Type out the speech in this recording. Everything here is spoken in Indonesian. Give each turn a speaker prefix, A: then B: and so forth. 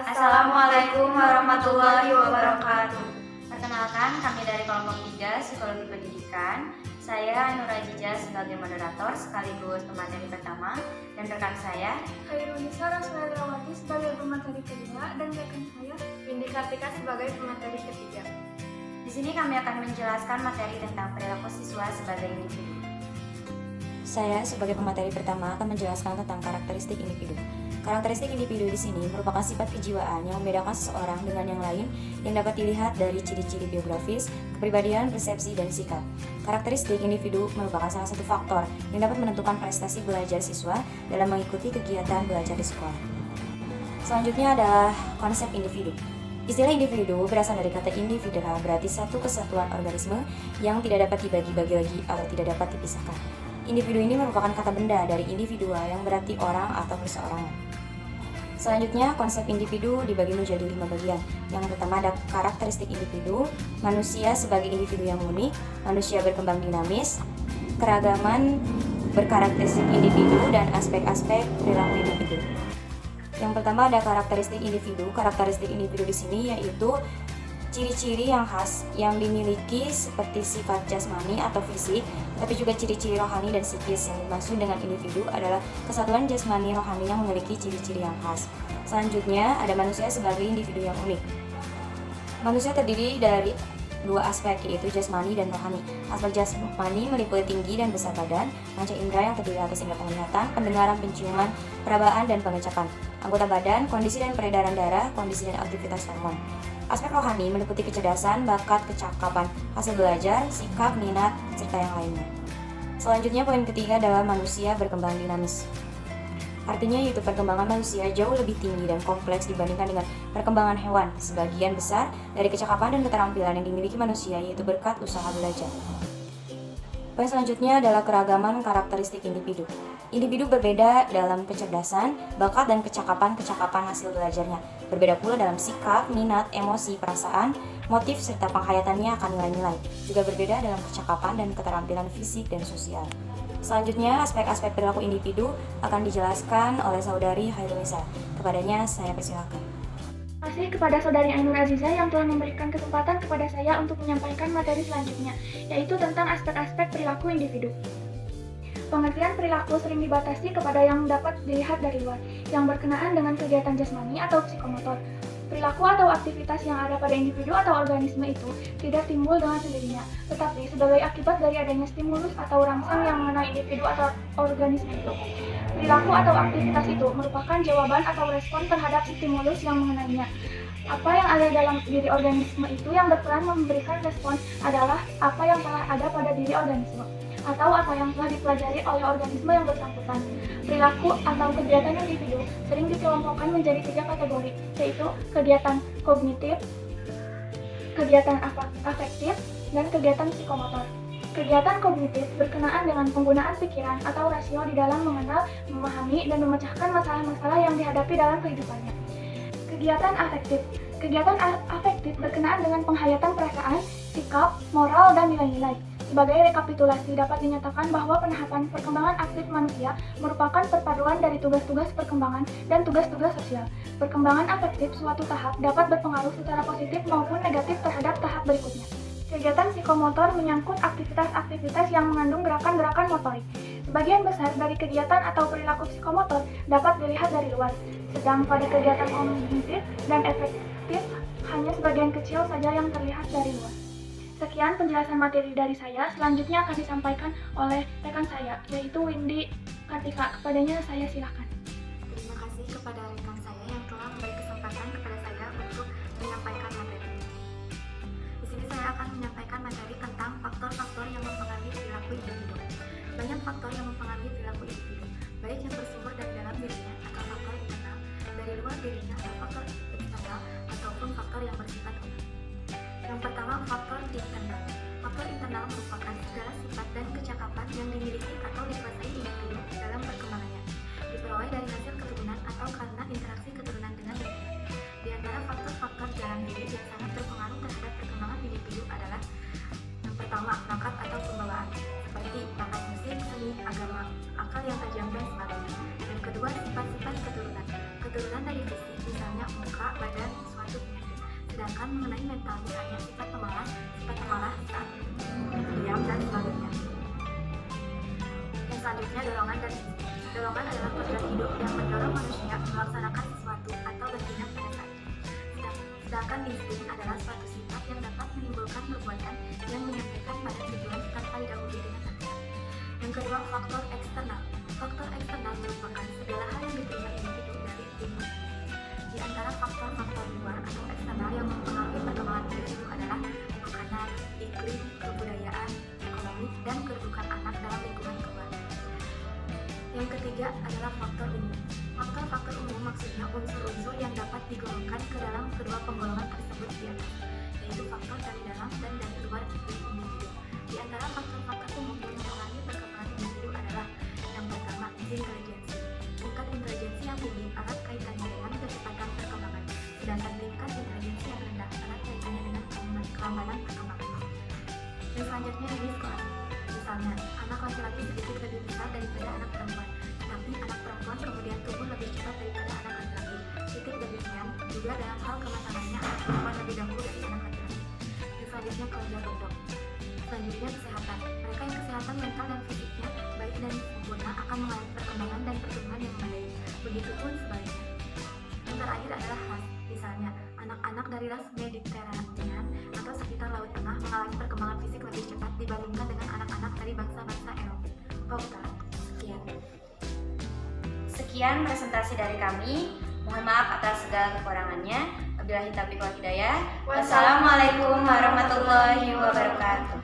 A: Assalamualaikum warahmatullahi wabarakatuh. Perkenalkan, kami dari kelompok 3 Psikologi Pendidikan. Saya Nur Ajijah sebagai moderator sekaligus pemateri pertama, dan rekan saya
B: Khairunisa Rasmaliawati sebagai pemateri kedua, dan rekan saya
C: Windy Kartika sebagai pemateri ketiga.
A: di sini kami akan menjelaskan materi tentang perilaku siswa sebagai individu.
D: Saya sebagai pemateri pertama akan menjelaskan tentang karakteristik individu. Karakteristik individu di sini merupakan sifat kejiwaan yang membedakan seseorang dengan yang lain yang dapat dilihat dari ciri-ciri biografis, kepribadian, persepsi, dan sikap. Karakteristik individu merupakan salah satu faktor yang dapat menentukan prestasi belajar siswa dalam mengikuti kegiatan belajar di sekolah. Selanjutnya adalah konsep individu. Istilah individu berasal dari kata individual, berarti satu kesatuan organisme yang tidak dapat dibagi-bagi lagi atau tidak dapat dipisahkan. Individu ini merupakan kata benda dari individual yang berarti orang atau perseorangan. Selanjutnya, konsep individu dibagi menjadi 5 bagian. Yang pertama ada karakteristik individu, manusia sebagai individu yang unik, manusia berkembang dinamis, keragaman berkarakteristik individu, dan aspek-aspek perilaku individu. Yang pertama ada karakteristik individu. Karakteristik individu di sini yaitu ciri-ciri yang khas yang dimiliki seperti sifat jasmani atau fisik, tapi juga ciri-ciri rohani dan psikis. Yang dimaksud dengan individu adalah kesatuan jasmani rohani yang memiliki ciri-ciri yang khas. Selanjutnya ada manusia sebagai individu yang unik. Manusia terdiri dari 2 aspek, yaitu jasmani dan rohani. Aspek jasmani meliputi tinggi dan besar badan, panca indera yang terdiri atas indera penglihatan, pendengaran, penciuman, perabaan, dan pengecapan. Anggota badan, kondisi dan peredaran darah, kondisi dan aktivitas hormon. Aspek rohani meliputi kecerdasan, bakat, kecakapan, hasil belajar, sikap, minat, serta yang lainnya. Selanjutnya poin ketiga adalah manusia berkembang dinamis. Artinya yaitu perkembangan manusia jauh lebih tinggi dan kompleks dibandingkan dengan perkembangan hewan. Sebagian besar dari kecakapan dan keterampilan yang dimiliki manusia yaitu berkat usaha belajar. Poin selanjutnya adalah keragaman karakteristik individu. Individu berbeda dalam kecerdasan, bakat, dan kecakapan hasil belajarnya. Berbeda pula dalam sikap, minat, emosi, perasaan, motif, serta penghayatannya akan nilai-nilai. Juga berbeda dalam kecakapan dan keterampilan fisik dan sosial. Selanjutnya, aspek-aspek perilaku individu akan dijelaskan oleh saudari Khairunisa. Kepadanya saya persilakan.
B: Terima kasih kepada saudari Ainur Azizah yang telah memberikan kesempatan kepada saya untuk menyampaikan materi selanjutnya, yaitu tentang aspek-aspek perilaku individu. Pengertian perilaku sering dibatasi kepada yang dapat dilihat dari luar, yang berkenaan dengan kegiatan jasmani atau psikomotor. Perilaku atau aktivitas yang ada pada individu atau organisme itu tidak timbul dengan sendirinya, tetapi sebagai akibat dari adanya stimulus atau rangsang yang mengenai individu atau organisme itu. Perilaku atau aktivitas itu merupakan jawaban atau respon terhadap stimulus yang mengenainya. Apa yang ada dalam diri organisme itu yang berperan memberikan respon adalah apa yang telah ada pada diri organisme, atau apa yang telah dipelajari oleh organisme yang bersangkutan. Perilaku atau kegiatan individu sering dikelompokkan menjadi 3 kategori, yaitu kegiatan kognitif, kegiatan afektif, dan kegiatan psikomotor. Kegiatan kognitif berkenaan dengan penggunaan pikiran atau rasio di dalam mengenal, memahami, dan memecahkan masalah-masalah yang dihadapi dalam kehidupannya. Kegiatan afektif. Kegiatan afektif berkenaan dengan penghayatan perasaan, sikap, moral, dan nilai-nilai. Sebagai rekapitulasi, dapat dinyatakan bahwa penahapan perkembangan aktif manusia merupakan perpaduan dari tugas-tugas perkembangan dan tugas-tugas sosial. Perkembangan afektif suatu tahap dapat berpengaruh secara positif maupun negatif terhadap tahap berikutnya. Kegiatan psikomotor menyangkut aktivitas-aktivitas yang mengandung gerakan-gerakan motorik. Sebagian besar dari kegiatan atau perilaku psikomotor dapat dilihat dari luar, sedang pada kegiatan kognitif dan efektif hanya sebagian kecil saja yang terlihat dari luar. Sekian penjelasan materi dari saya, selanjutnya akan disampaikan oleh rekan saya, yaitu Windy Kartika. Kepadanya saya silakan.
C: Terima kasih kepada rekan saya yang telah memberi kesempatan kepada saya untuk menyampaikan materi. Di sini saya akan menyampaikan materi tentang faktor-faktor yang mempengaruhi perilaku individu. Banyak faktor yang mempengaruhi perilaku individu, baik yang bersumber dari dalam dirinya atau faktor internal dari luar dirinya atau faktor eksternal ataupun faktor yang bersifat umum. Yang pertama, faktor internal. Faktor internal merupakan segala sifat dan kecakapan yang dimiliki atau dikuasai individu dalam perkembangannya, diperoleh dari hasil keturunan atau karena interaksi keturunan dengan lingkungan. Di antara faktor-faktor dalam diri yang sangat berpengaruh terhadap perkembangan individu adalah yang pertama, bakat atau pembawaan, seperti bakat musik, seni, agama, akal yang tajam, dan sebagainya. Yang kedua, sifat-sifat keturunan. Keturunan dari fisik, misalnya muka, muka, badan, suatu penyakit. Sedangkan mengenai mental, misalnya sifat pemalas saat diam, dan sebagainya. Yang selanjutnya, dorongan dan insting. Dorongan adalah kodrat hidup yang mendorong manusia melaksanakan sesuatu atau bertindak pada saatnya. Sedangkan insting adalah suatu sifat yang dapat menimbulkan perbuatan yang menyampaikan pada tujuan tanpa didahului dengan latihan. Yang kedua, faktor eksternal. Faktor eksternal merupakan segala hal yang diterima individu dari lingkungan. Di antara faktor-faktor luar atau eksternal yang mempengaruhi perkembangan individu adalah makanan, iklim, kebudayaan, ekonomi, dan kedudukan anak dalam lingkungan keluarga. Yang ketiga adalah faktor umum. Faktor-faktor umum maksudnya unsur-unsur yang dapat digolongkan ke dalam kedua penggolongan tersebut di atas, yaitu faktor dari dalam dan dari luar diri individu. Di antara faktor-faktor umum yang mempengaruhi perkembangan individu adalah yang pertama, intelijensi. Tingkat intelijensi yang tinggi erat kaitannya dengan kecepatan perkembangan, sedangkan tingkat intelijensi yang rendah erat kaitannya dengan kelambanan perkembangan. Yang selanjutnya ini sekolah. Misalnya, anak laki-laki sedikit lebih besar daripada anak perempuan, tapi anak perempuan kemudian tumbuh lebih cepat daripada anak laki-laki. Titik demikian juga dalam hal kematangannya anak perempuan lebih dahulu dari anak laki-laki. Yang selanjutnya kelenjar gondok. Selanjutnya kesehatan. Mereka yang kesehatan mental dan fisiknya baik dan sempurna akan mengalami perkembangan dan pertumbuhan yang memadai. Begitupun sebaliknya. Yang terakhir adalah ras. Misalnya, anak-anak dari ras Mediterranean atau sekitar Laut Tengah mengalami perkembangan fisik lebih cepat dibandingkan dengan anak-anak dari bangsa-bangsa Eropa Utara.
A: Sekian presentasi dari kami. Mohon maaf atas segala kekurangannya. Wabillahi taufiq wal hidayah. Wassalamualaikum warahmatullahi wabarakatuh.